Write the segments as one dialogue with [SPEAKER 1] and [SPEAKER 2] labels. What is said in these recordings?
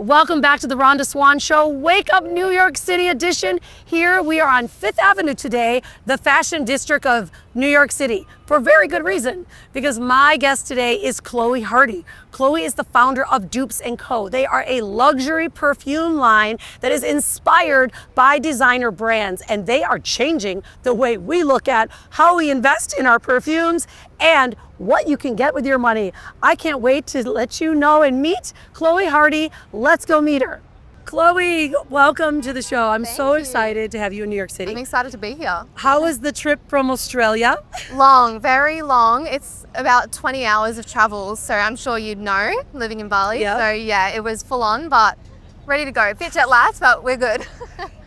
[SPEAKER 1] Welcome back to the Rhonda Swan Show. Wake Up New York City edition. Here we are on 5th Avenue today, the fashion district of New York City, for a very good reason, because my guest today is Chloe Hardy. Chloe is the founder of Dupes Co. They are a luxury perfume line that is inspired by designer brands, and they are changing the way we look at how we invest in our perfumes and what you can get with your money. I can't wait to let you know and meet Chloe Hardy. Let's go meet her. Chloe, welcome to the show. I'm so excited to have you in New York City.
[SPEAKER 2] I'm excited to be here.
[SPEAKER 1] How was the trip from Australia?
[SPEAKER 2] Long, very long. It's about 20 hours of travel, so I'm sure you'd know, living in Bali.
[SPEAKER 1] Yep.
[SPEAKER 2] So yeah, it was full on, but ready to go. Bit jet lagged, but we're good.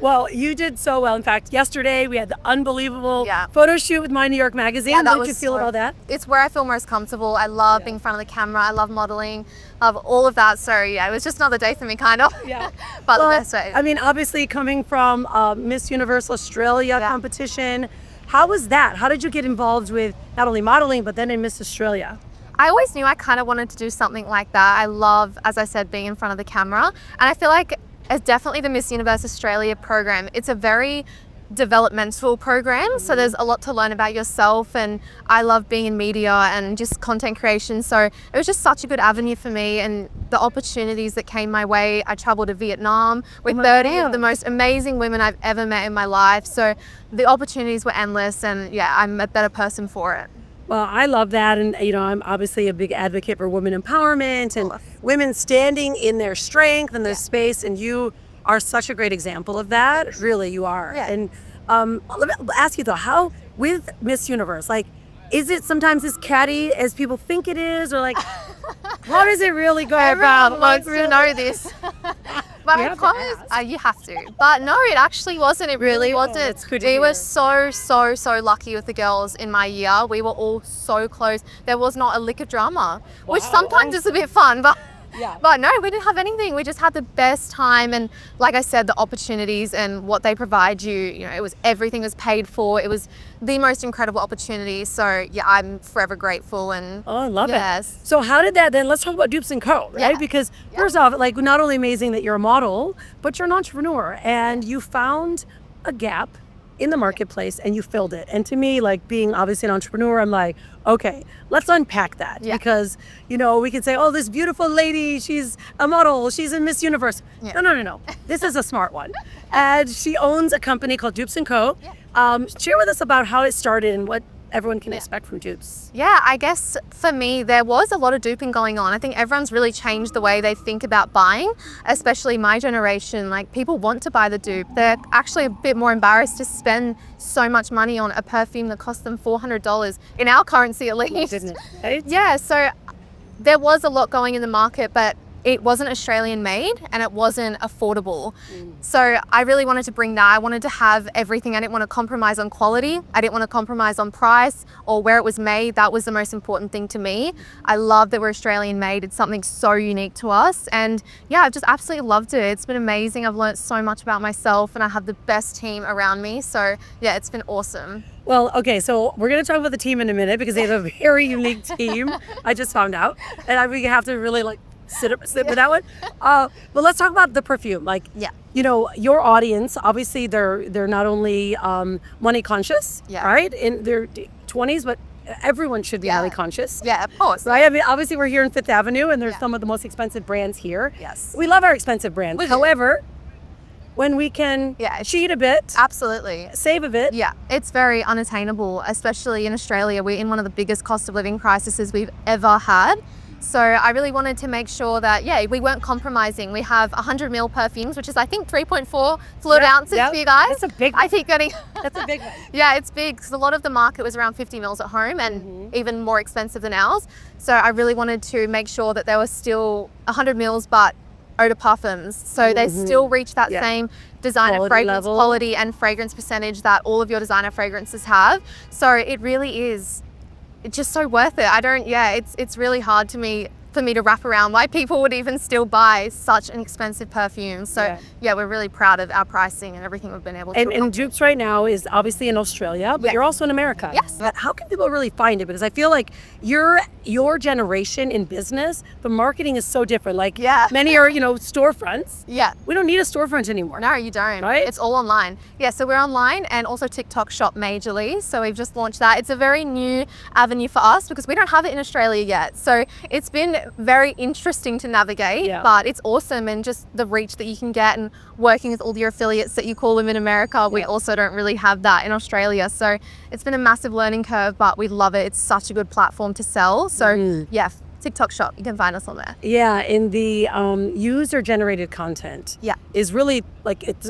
[SPEAKER 1] Well, you did so well. In fact, yesterday we had the unbelievable
[SPEAKER 2] Yeah.
[SPEAKER 1] photo shoot with My New York Magazine.
[SPEAKER 2] Yeah, that
[SPEAKER 1] How did
[SPEAKER 2] was
[SPEAKER 1] you feel
[SPEAKER 2] so-
[SPEAKER 1] about that?
[SPEAKER 2] It's where I feel most comfortable. I love being in front of the camera. I love modeling, love all of that. So yeah, it was just another day for me, kind of.
[SPEAKER 1] Yeah.
[SPEAKER 2] But
[SPEAKER 1] Well,
[SPEAKER 2] the best way.
[SPEAKER 1] I mean, obviously coming from Miss Universe Australia
[SPEAKER 2] Yeah.
[SPEAKER 1] competition, how was that? How did you get involved with not only modeling, but then in Miss Australia?
[SPEAKER 2] I always knew I kind of wanted to do something like that. I love, as I said, being in front of the camera. And I feel like it's definitely the Miss Universe Australia program. It's a very developmental program, so there's a lot to learn about yourself, and I love being in media and just content creation, so it was just such a good avenue for me, and the opportunities that came my way. I traveled to Vietnam with 30 of the most amazing women I've ever met in my life, so the opportunities were endless, and yeah, I'm a better person for it.
[SPEAKER 1] Well, I love that. And, you know, I'm obviously a big advocate for women empowerment and women standing in their strength and their space. And you are such a great example of that. Really, you are.
[SPEAKER 2] Yeah.
[SPEAKER 1] And let me ask you, though, how with Miss Universe, like, is it sometimes as catty as people think it is? Or, like, how does it really go
[SPEAKER 2] Everyone
[SPEAKER 1] about?
[SPEAKER 2] wants to know this. But
[SPEAKER 1] We
[SPEAKER 2] I
[SPEAKER 1] have to
[SPEAKER 2] promise,
[SPEAKER 1] ask.
[SPEAKER 2] you have to. But no, it actually wasn't. It really wasn't.
[SPEAKER 1] that's good to
[SPEAKER 2] We
[SPEAKER 1] hear.
[SPEAKER 2] were so lucky with the girls in my year. We were all so close. There was not a lick of drama, which
[SPEAKER 1] Wow.
[SPEAKER 2] sometimes is a bit fun, but
[SPEAKER 1] Yeah.
[SPEAKER 2] but no, we didn't have anything. We just had the best time, and like I said, the opportunities and what they provide you, you know, it was everything was paid for. It was the most incredible opportunity. So yeah, I'm forever grateful. And
[SPEAKER 1] Oh, I love
[SPEAKER 2] yes.
[SPEAKER 1] it. So how did that then, let's talk about Dupes Co, right?
[SPEAKER 2] Yeah.
[SPEAKER 1] Because first off, like, not only amazing that you're a model, but you're an entrepreneur and you found a gap in the marketplace and you filled it. And to me, like, being obviously an entrepreneur, I'm like, okay, let's unpack that.
[SPEAKER 2] Yeah.
[SPEAKER 1] Because, you know, we can say, oh, this beautiful lady, she's a model, she's in Miss Universe.
[SPEAKER 2] Yeah.
[SPEAKER 1] No. This is a smart one. And she owns a company called Dupes Co. Share with us about how it started and what everyone can expect from Dupes.
[SPEAKER 2] Yeah, I guess for me, there was a lot of duping going on. I think everyone's really changed the way they think about buying, especially my generation. Like, people want to buy the dupe. They're actually a bit more embarrassed to spend so much money on a perfume that cost them $400 in our currency, at least.
[SPEAKER 1] Didn't it? Right?
[SPEAKER 2] Yeah, so there was a lot going in the market, but it wasn't Australian made and it wasn't affordable. So I really wanted to bring that. I wanted to have everything. I didn't want to compromise on quality. I didn't want to compromise on price or where it was made. That was the most important thing to me. I love that we're Australian made. It's something so unique to us. And yeah, I've just absolutely loved it. It's been amazing. I've learned so much about myself and I have the best team around me. So yeah, it's been awesome.
[SPEAKER 1] Well, okay, so we're going to talk about the team in a minute because they have a very unique team. I just found out. And we have to really, like, sit with that one. But let's talk about the perfume. Like,
[SPEAKER 2] Yeah.
[SPEAKER 1] you know, your audience, obviously they're not only money conscious,
[SPEAKER 2] Yeah.
[SPEAKER 1] right? In their 20s, but everyone should be
[SPEAKER 2] Yeah.
[SPEAKER 1] highly conscious.
[SPEAKER 2] Yeah, of course.
[SPEAKER 1] Right? I mean, obviously we're here in 5th Avenue and there's
[SPEAKER 2] Yeah.
[SPEAKER 1] some of the most expensive brands here.
[SPEAKER 2] Yes.
[SPEAKER 1] We love our expensive brands.
[SPEAKER 2] We do.
[SPEAKER 1] However, when we can
[SPEAKER 2] Yeah.
[SPEAKER 1] cheat a bit,
[SPEAKER 2] Absolutely.
[SPEAKER 1] save a bit,
[SPEAKER 2] Yeah, it's very unattainable, especially in Australia. We're in one of the biggest cost of living crises we've ever had. So I really wanted to make sure that, yeah, we weren't compromising. We have 100 ml perfumes, which is, I think, 3.4 fluid ounces for you guys.
[SPEAKER 1] That's a big
[SPEAKER 2] I keep getting...
[SPEAKER 1] That's a big one.
[SPEAKER 2] Yeah, it's big because a lot of the market was around 50 mils at home and even more expensive than ours. So I really wanted to make sure that there was still 100 mils, but eau de parfums. So they still reach that same designer
[SPEAKER 1] Quality
[SPEAKER 2] fragrance
[SPEAKER 1] level.
[SPEAKER 2] quality and fragrance percentage that all of your designer fragrances have. So it really is, it's just so worth it. It's really hard to me for me to wrap around why people would even still buy such an expensive perfume. So yeah, we're really proud of our pricing and everything we've been able to
[SPEAKER 1] And Dupes right now is obviously in Australia, but you're also in America.
[SPEAKER 2] Yes.
[SPEAKER 1] But how can people really find it? Because I feel like your generation in business, the marketing is so different. Like many are, storefronts.
[SPEAKER 2] Yeah.
[SPEAKER 1] We don't need a storefront anymore.
[SPEAKER 2] No, you don't.
[SPEAKER 1] Right?
[SPEAKER 2] It's all online. Yeah, so we're online and also TikTok shop majorly. So we've just launched that. It's a very new avenue for us because we don't have it in Australia yet. So it's been very interesting to navigate, but it's awesome, and just the reach that you can get and working with all your affiliates that you call them in America. We also don't really have that in Australia. So it's been a massive learning curve, but we love it. It's such a good platform to sell. So yeah, TikTok shop, you can find us on there.
[SPEAKER 1] Yeah, in the user-generated content is really,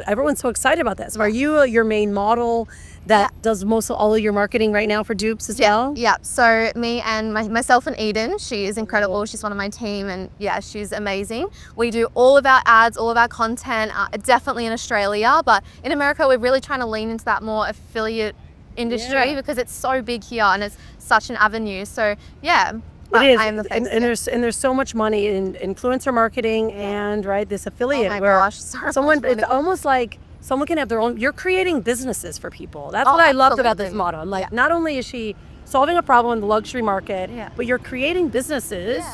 [SPEAKER 1] everyone's so excited about that. So are you your main model that does most of all of your marketing right now for Dupes as well?
[SPEAKER 2] Yeah, so me and myself and Eden, she is incredible. She's one of my team, and yeah, she's amazing. We do all of our ads, all of our content, definitely in Australia, but in America, we're really trying to lean into that more affiliate industry because it's so big here and it's such an avenue. So yeah.
[SPEAKER 1] It is,
[SPEAKER 2] I am the face,
[SPEAKER 1] and there's so much money in influencer marketing and this affiliate.
[SPEAKER 2] Oh my gosh,
[SPEAKER 1] it's almost like someone can have their own. You're creating businesses for people. That's what I loved about this model. I'm like, not only is she solving a problem in the luxury market, but you're creating businesses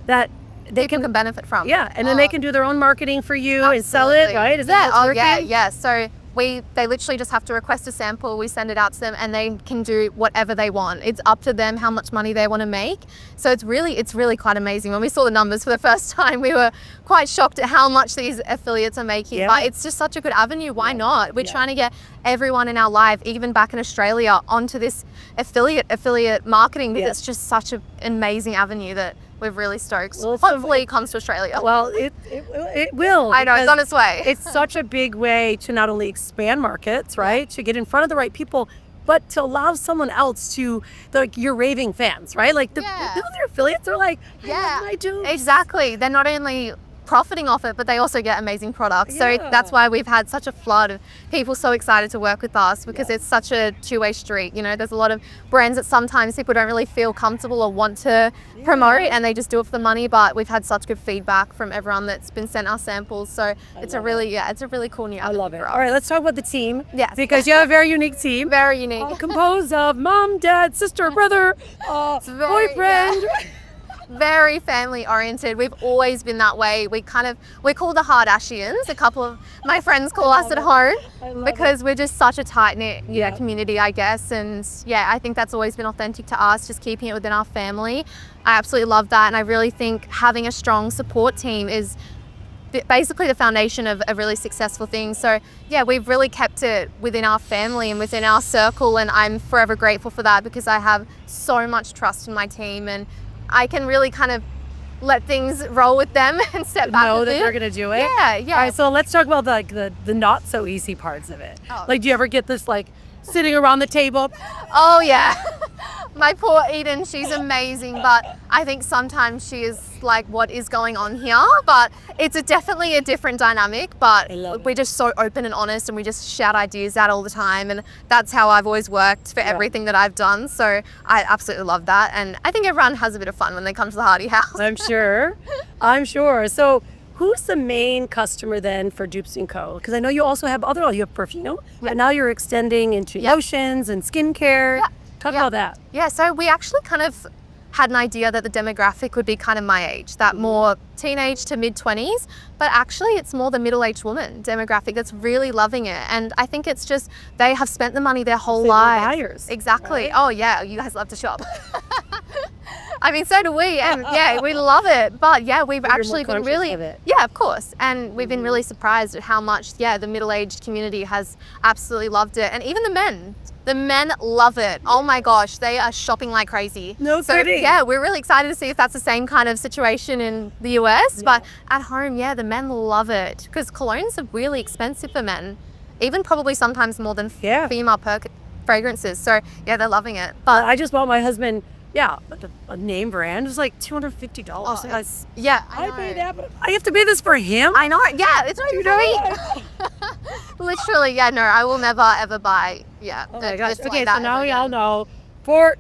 [SPEAKER 1] that they
[SPEAKER 2] can benefit from.
[SPEAKER 1] Yeah, and then they can do their own marketing for you and sell it. Right? Is that what's working?
[SPEAKER 2] Yeah. So they literally just have to request a sample, we send it out to them, and they can do whatever they want. It's up to them how much money they want to make. So it's really quite amazing. When we saw the numbers for the first time, we were quite shocked at how much these affiliates are making. But it's just such a good avenue. Why not? We're trying to get everyone in our life, even back in Australia, onto this affiliate marketing, because it's just such an amazing avenue that we're really stoked. Well, hopefully it comes to Australia.
[SPEAKER 1] Well, it will.
[SPEAKER 2] I know, it's on its way.
[SPEAKER 1] It's such a big way to not only expand markets, right? To get in front of the right people, but to allow someone else to, your raving fans, right? Like the other affiliates are like, I do.
[SPEAKER 2] Exactly. They're not only profiting off it, but they also get amazing products. So that's why we've had such a flood of people so excited to work with us, because it's such a two-way street. There's a lot of brands that sometimes people don't really feel comfortable or want to promote, and they just do it for the money. But we've had such good feedback from everyone that's been sent our samples. So it's a really cool new
[SPEAKER 1] I love it. All right, let's talk about the team.
[SPEAKER 2] Yes.
[SPEAKER 1] Because you have a very unique team.
[SPEAKER 2] Very unique.
[SPEAKER 1] Composed of mom, dad, sister, brother, boyfriend.
[SPEAKER 2] Very family oriented. We've always been that way. We're called the Kardashians. A couple of my friends call us at home because we're just such a tight knit community, I guess. And I think that's always been authentic to us, just keeping it within our family. I absolutely love that, and I really think having a strong support team is basically the foundation of a really successful thing. So we've really kept it within our family and within our circle, and I'm forever grateful for that, because I have so much trust in my team, and I can really kind of let things roll with them and step back.
[SPEAKER 1] Know that they're going to do it?
[SPEAKER 2] Yeah.
[SPEAKER 1] All right, so let's talk about the not so easy parts of it. Do you ever get this sitting around the table?
[SPEAKER 2] Oh yeah. My poor Eden, she's amazing, but I think sometimes she is like, what is going on here? But it's definitely a different dynamic, but we're just so open and honest, and we just shout ideas out all the time, and that's how I've always worked for everything that I've done. So I absolutely love that, and I think everyone has a bit of fun when they come to the Hardy House.
[SPEAKER 1] I'm sure. So who's the main customer then for Dupes Co? Because I know you also have you have perfume, and now you're extending into lotions and skincare. Talk about that. Yeah,
[SPEAKER 2] so we actually kind of had an idea that the demographic would be kind of my age, that more teenage to mid-20s, but actually it's more the middle-aged woman demographic that's really loving it. And I think it's just, they have spent the money their whole lives.
[SPEAKER 1] Buyers.
[SPEAKER 2] Exactly. Right? Oh yeah, you guys love to shop. I mean, so do we, and we love it. But we've actually been really, of course. And we've been really surprised at how much, the middle-aged community has absolutely loved it. And even the men. The men love it. Oh my gosh, they are shopping like crazy.
[SPEAKER 1] No kidding.
[SPEAKER 2] We're really excited to see if that's the same kind of situation in the US. But at home, the men love it, because colognes are really expensive for men, even probably sometimes more than female fragrances. So they're loving it.
[SPEAKER 1] But I just bought my husband a name brand. It was like $250. I pay that, but I have to pay this for him?
[SPEAKER 2] I know. Yeah, it's great. Literally, no, I will never ever buy.
[SPEAKER 1] Oh my gosh.
[SPEAKER 2] Okay, so
[SPEAKER 1] now we all know.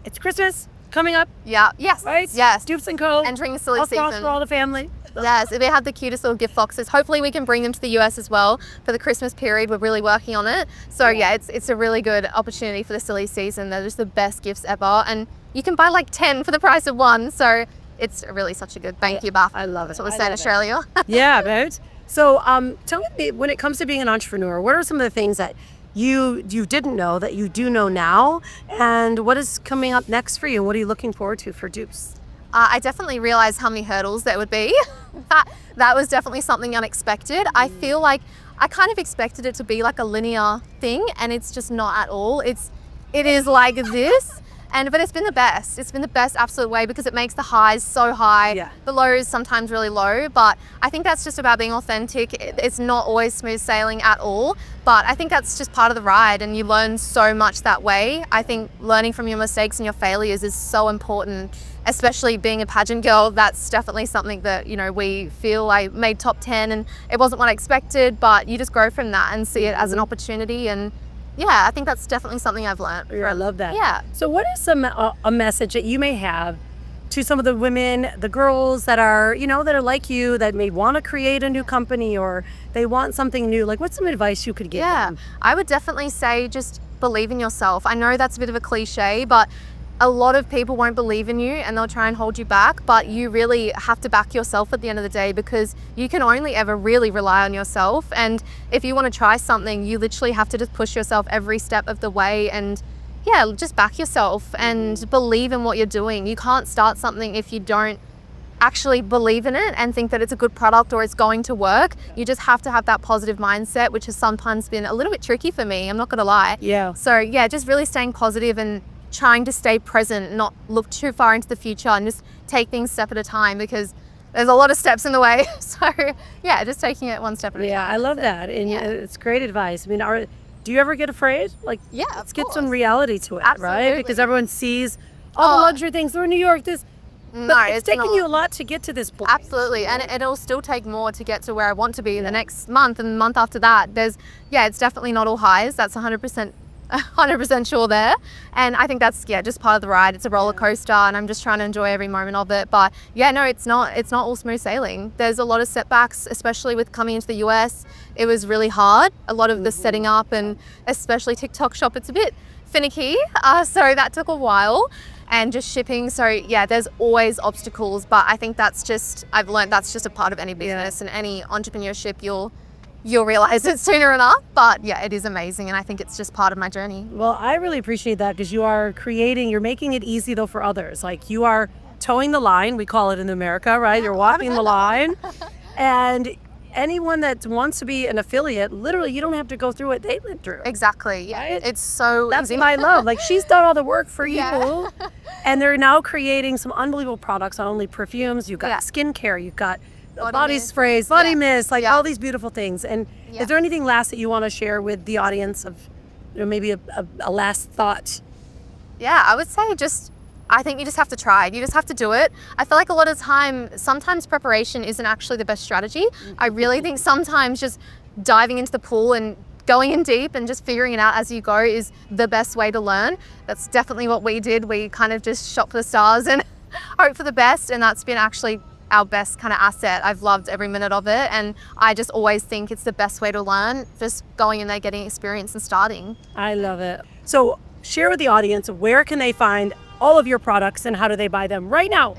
[SPEAKER 1] It's Christmas. coming up,
[SPEAKER 2] Yeah. Yes.
[SPEAKER 1] right?
[SPEAKER 2] Yes.
[SPEAKER 1] Dupes Co.
[SPEAKER 2] Entering the silly
[SPEAKER 1] Across
[SPEAKER 2] season.
[SPEAKER 1] for all the family.
[SPEAKER 2] Yes, we have the cutest little gift boxes. Hopefully we can bring them to the US as well for the Christmas period. We're really working on it. So yeah, it's a really good opportunity for the silly season. They're just the best gifts ever. And you can buy like 10 for the price of one. So it's really such a good thank you, Buff.
[SPEAKER 1] I love it.
[SPEAKER 2] That's what we say in Australia.
[SPEAKER 1] Yeah, right? So tell me, when it comes to being an entrepreneur, what are some of the things that you didn't know that you do know now? And what is coming up next for you? What are you looking forward to for Dupes?
[SPEAKER 2] I definitely realized how many hurdles there would be. that was definitely something unexpected. I feel like I kind of expected it to be like a linear thing, and it's just not at all. It is like this, but it's been the best. It's been the best absolute way because it makes the highs so high, the lows sometimes really low. But I think that's just about being authentic. It's not always smooth sailing at all, but I think that's just part of the ride, and you learn so much that way. I think learning from your mistakes and your failures is so important. Especially being a pageant girl, that's definitely something that, you know, we feel I made top 10 and it wasn't what I expected, but you just grow from that and see it as an opportunity. And yeah, I think that's definitely something I've learned.
[SPEAKER 1] I love that.
[SPEAKER 2] Yeah.
[SPEAKER 1] So what is a message that you may have to some of the women, the girls that are, you know, that are like you, that may want to create a new company or they want something new? Like, what's some advice you could give them?
[SPEAKER 2] I would definitely say just believe in yourself. I know that's a bit of a cliche, but a lot of people won't believe in you and they'll try and hold you back, but you really have to back yourself at the end of the day because you can only ever really rely on yourself. And if you want to try something, you literally have to just push yourself every step of the way and just back yourself and believe in what you're doing. You can't start something if you don't actually believe in it and think that it's a good product or it's going to work. You just have to have that positive mindset, which has sometimes been a little bit tricky for me, I'm not gonna lie.
[SPEAKER 1] Yeah.
[SPEAKER 2] So just really staying positive and trying to stay present, not look too far into the future and just take things step at a time because there's a lot of steps in the way. So just taking it one step at a time.
[SPEAKER 1] Yeah, I love that. And it's great advice. I mean, do you ever get afraid? Like, let's get some reality to it, right? Because everyone sees all the luxury things. We're in New York, but it's taken you a lot to get to this point.
[SPEAKER 2] Absolutely, and it'll still take more to get to where I want to be the next month and the month after that. It's definitely not all highs. That's 100% sure there, and I think that's just part of the ride. It's a roller coaster and I'm just trying to enjoy every moment of it, but it's not all smooth sailing. There's a lot of setbacks, especially with coming into the US. It was really hard, a lot of the setting up, and especially TikTok shop, it's a bit finicky, so that took a while, and just shipping. So there's always obstacles, but I think I've learned that's just a part of any business and any entrepreneurship. You'll realize it sooner enough, but it is amazing, and I think it's just part of my journey.
[SPEAKER 1] Well, I really appreciate that because you're making it easy though for others. Like, you are towing the line, we call it in America, right? You're walking the line, and anyone that wants to be an affiliate, literally, you don't have to go through what they went through.
[SPEAKER 2] Exactly.
[SPEAKER 1] Right?
[SPEAKER 2] It's so
[SPEAKER 1] That's
[SPEAKER 2] easy.
[SPEAKER 1] my love. Like, she's done all the work for you, and they're now creating some unbelievable products. Not only perfumes, you've got skincare, you've got body sprays, body mist, like all these beautiful things. And is there anything last that you want to share with the audience of, maybe a last thought?
[SPEAKER 2] I would say I think you just have to try. You just have to do it. I feel like a lot of time, sometimes preparation isn't actually the best strategy. I really think sometimes just diving into the pool and going in deep and just figuring it out as you go is the best way to learn. That's definitely what we did. We kind of just shot for the stars and hope for the best, and that's been actually our best kind of asset. I've loved every minute of it, and I just always think it's the best way to learn, just going in there, getting experience and starting.
[SPEAKER 1] I love it. So share with the audience, where can they find all of your products and how do they buy them right now?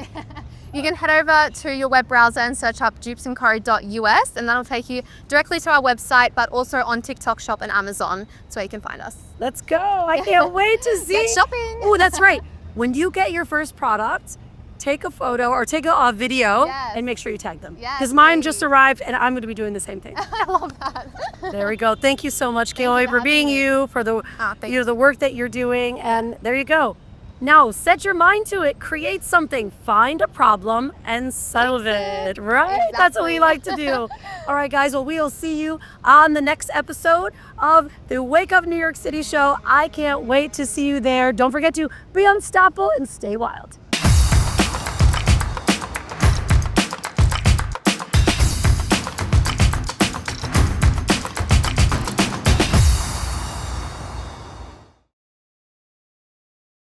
[SPEAKER 2] You can head over to your web browser and search up dupesandco.us, and that'll take you directly to our website, but also on TikTok Shop and Amazon. That's where you can find us.
[SPEAKER 1] Let's go. I can't wait to see.
[SPEAKER 2] Get shopping.
[SPEAKER 1] Oh, that's right. When you get your first product, take a photo or take a video and make sure you tag them. Because mine just arrived and I'm going to be doing the same thing.
[SPEAKER 2] I love that.
[SPEAKER 1] There we go. Thank you so much, Kayla, for being you, for the the work that you're doing. And there you go. Now set your mind to it. Create something. Find a problem and solve it. Right? Exactly. That's what we like to do. All right, guys. Well, we'll see you on the next episode of the Wake Up New York City show. I can't wait to see you there. Don't forget to be unstoppable and stay wild.